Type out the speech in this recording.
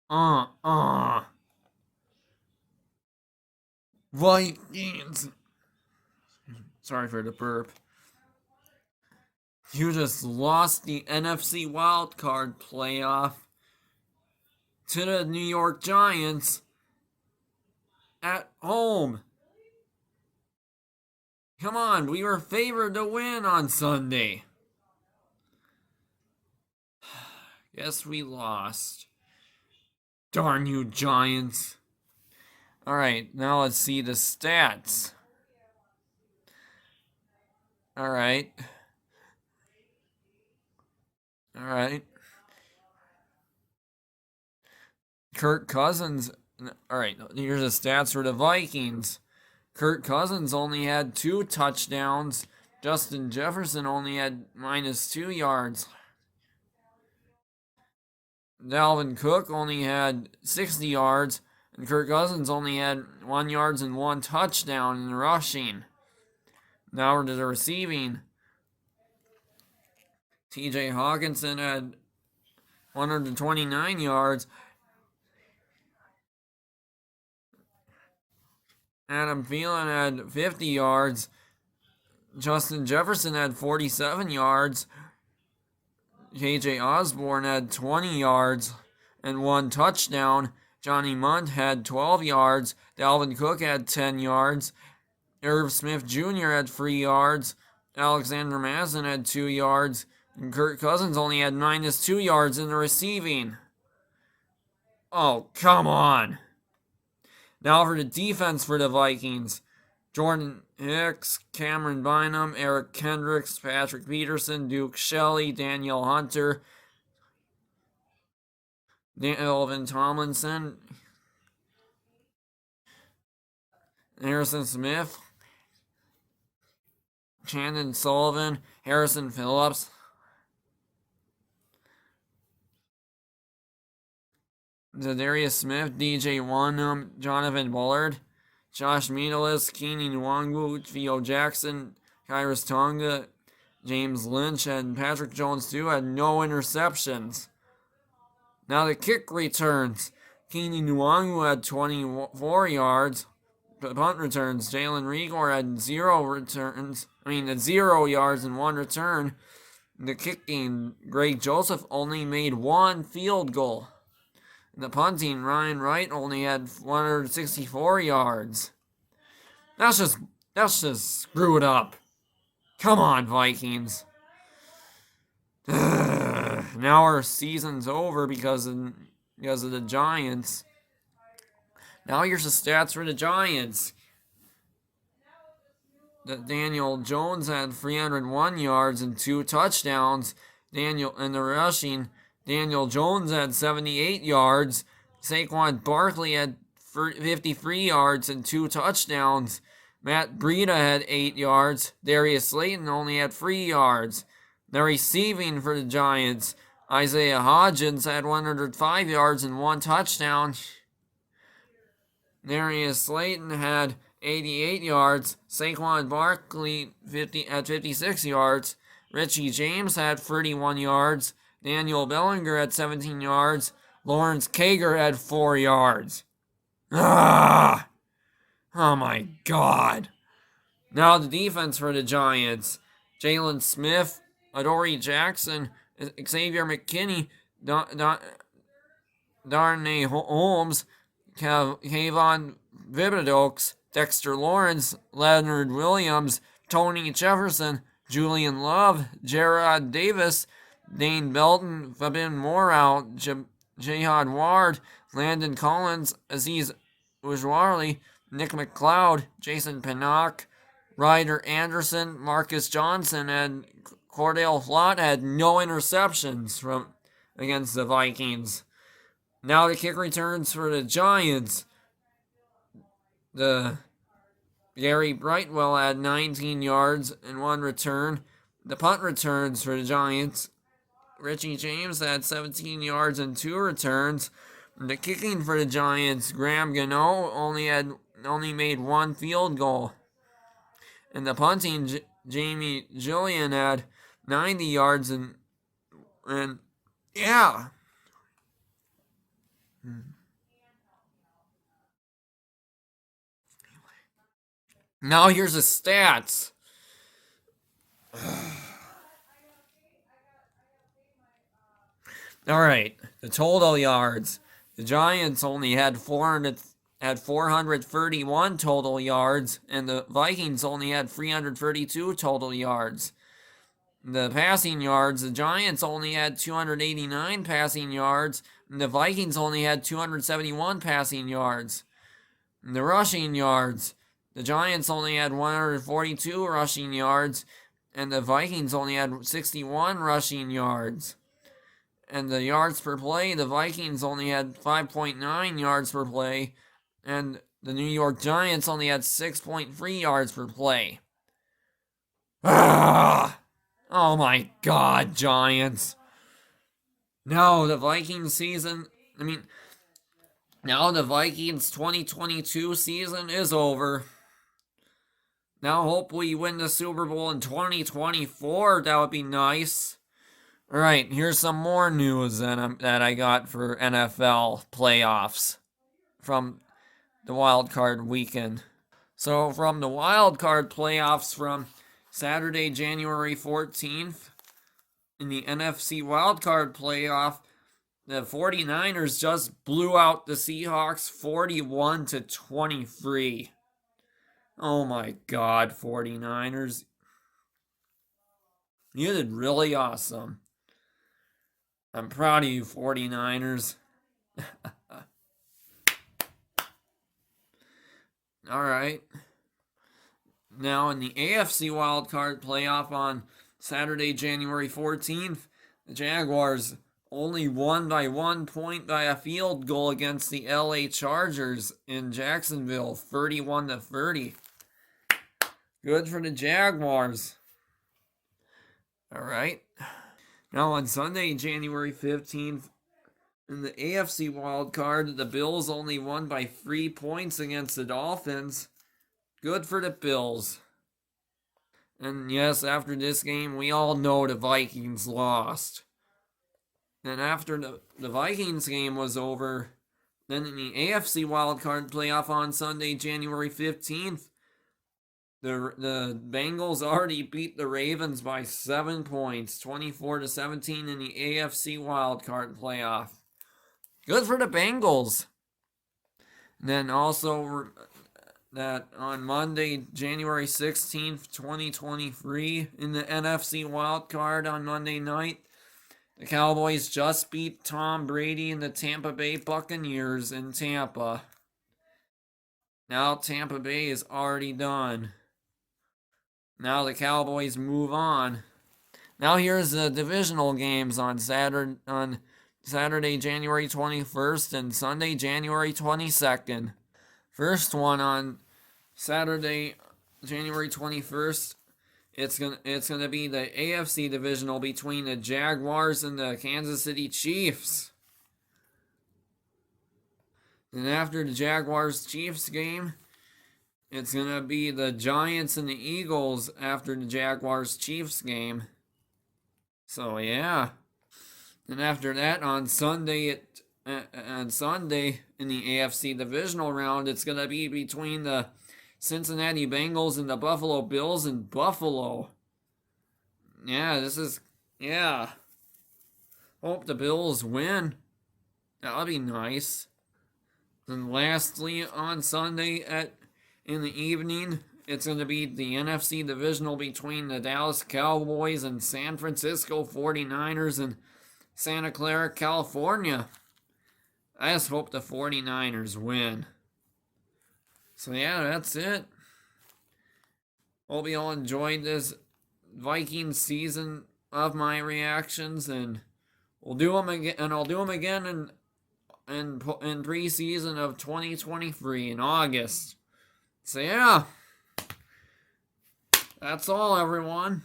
Uh, uh. Vikings. Sorry for the burp. You just lost the NFC wildcard playoff to the New York Giants at home. Come on, we were favored to win on Sunday. Guess we lost. Darn you, Giants. Alright, now let's see the stats. Alright. Alright. Kirk Cousins. Alright, here's the stats for the Vikings. Kirk Cousins only had 2 touchdowns. Justin Jefferson only had -2 yards. Dalvin Cook only had 60 yards. And Kirk Cousins only had 1 yard and 1 touchdown in rushing. Now we're to the receiving. TJ Hawkinson had 129 yards. Adam Thielen had 50 yards. Justin Jefferson had 47 yards. KJ Osborne had 20 yards and 1 touchdown. Johnny Munt had 12 yards. Dalvin Cook had 10 yards. Irv Smith Jr. had 3 yards. Alexander Madison had 2 yards. And Kirk Cousins only had -2 yards in the receiving. Oh, come on. Now for the defense for the Vikings. Jordan Hicks, Cameron Bynum, Eric Kendricks, Patrick Peterson, Duke Shelley, Daniel Hunter, Elvin Tomlinson, Harrison Smith, Chandon Sullivan, Harrison Phillips, Zadarius Smith, DJ Wanham, Jonathan Bullard, Josh Meadows, Keenan Nwangwu, Theo Jackson, Kyrus Tonga, James Lynch, and Patrick Jones too had no interceptions. Now the kick returns. Keenan Nwangwu had 24 yards. Punt returns. Jalen Rigor had 0 yards and 1 return. The kicking, Greg Joseph only made 1 field goal. The punting, Ryan Wright only had 164 yards. That's just screwed up. Come on, Vikings. Now our season's over because of the Giants. Now here's the stats for the Giants. Daniel Jones had 301 yards and 2 touchdowns. In the rushing, Daniel Jones had 78 yards. Saquon Barkley had 53 yards and 2 touchdowns. Matt Breida had 8 yards. Darius Slayton only had 3 yards. The receiving for the Giants, Isaiah Hodgins had 105 yards and 1 touchdown. Darius Slayton had 88 yards. Saquon Barkley had 56 yards. Richie James had 31 yards. Daniel Bellinger had 17 yards. Lawrence Kager had 4 yards. Ah! Oh my God. Now the defense for the Giants. Jalen Smith, Adoree Jackson, Xavier McKinney, Darnay Holmes, Kayvon Thibodeaux, Dexter Lawrence, Leonard Williams, Tony Jefferson, Julian Love, Gerard Davis, Dane Belton, Fabin Morrow, Jihad Ward, Landon Collins, Aziz Ujwari, Nick McLeod, Jason Pinnock, Ryder Anderson, Marcus Johnson, and Cordell Flott had no interceptions against the Vikings. Now the kick returns for the Giants. Gary Brightwell had 19 yards and 1 return. The punt returns for the Giants. Richie James had 17 yards and 2 returns. The kicking for the Giants, Graham Gano only made 1 field goal. And the punting, Jamie Gillian had 90 yards and yeah. Now here's the stats. All right, the total yards. The Giants only had 431 total yards, and the Vikings only had 332 total yards. The passing yards, the Giants only had 289 passing yards, and the Vikings only had 271 passing yards. And the rushing yards, the Giants only had 142 rushing yards, and the Vikings only had 61 rushing yards. And the yards per play, the Vikings only had 5.9 yards per play, and the New York Giants only had 6.3 yards per play. Ah! Oh my God, Giants. Now the Vikings season, now the Vikings 2022 season is over. Now hope we win the Super Bowl in 2024. That would be nice. Alright, here's some more news that I got for NFL playoffs from the wild card weekend. So from the wild card playoffs from Saturday, January 14th, in the NFC wildcard playoff, the 49ers just blew out the Seahawks 41-23. Oh my God, 49ers. You did really awesome. I'm proud of you, 49ers. Alright. Now in the AFC wildcard playoff on Saturday, January 14th, the Jaguars only won by 1 point by a field goal against the LA Chargers in Jacksonville, 31-30. Good for the Jaguars. Alright. Now on Sunday, January 15th, in the AFC wildcard, the Bills only won by 3 points against the Dolphins. Good for the Bills. And yes, after this game, we all know the Vikings lost. And after the Vikings game was over, then in the AFC wildcard playoff on Sunday, January 15th, the Bengals already beat the Ravens by 7 points, 24-17 in the AFC wildcard playoff. Good for the Bengals. And then also that on Monday, January 16th, 2023, in the NFC wildcard on Monday night, the Cowboys just beat Tom Brady and the Tampa Bay Buccaneers in Tampa. Now Tampa Bay is already done. Now the Cowboys move on. Now here's the divisional games on Saturday, January 21st and Sunday, January 22nd. First one on Saturday, January 21st. It's gonna be the AFC divisional between the Jaguars and the Kansas City Chiefs. And after the Jaguars-Chiefs game, it's gonna be the Giants and the Eagles after the Jaguars-Chiefs game. So yeah. And after that, on Sunday in the AFC divisional round, it's gonna be between the Cincinnati Bengals and the Buffalo Bills in Buffalo. Yeah. Hope the Bills win. That'll be nice. And lastly, on Sunday in the evening, it's going to be the NFC divisional between the Dallas Cowboys and San Francisco 49ers in Santa Clara, California. I just hope the 49ers win. So yeah, that's it. Hope you all enjoyed this Vikings season of my reactions, and we'll do them again. And I'll do them again in preseason of 2023 in August. So yeah, that's all, everyone.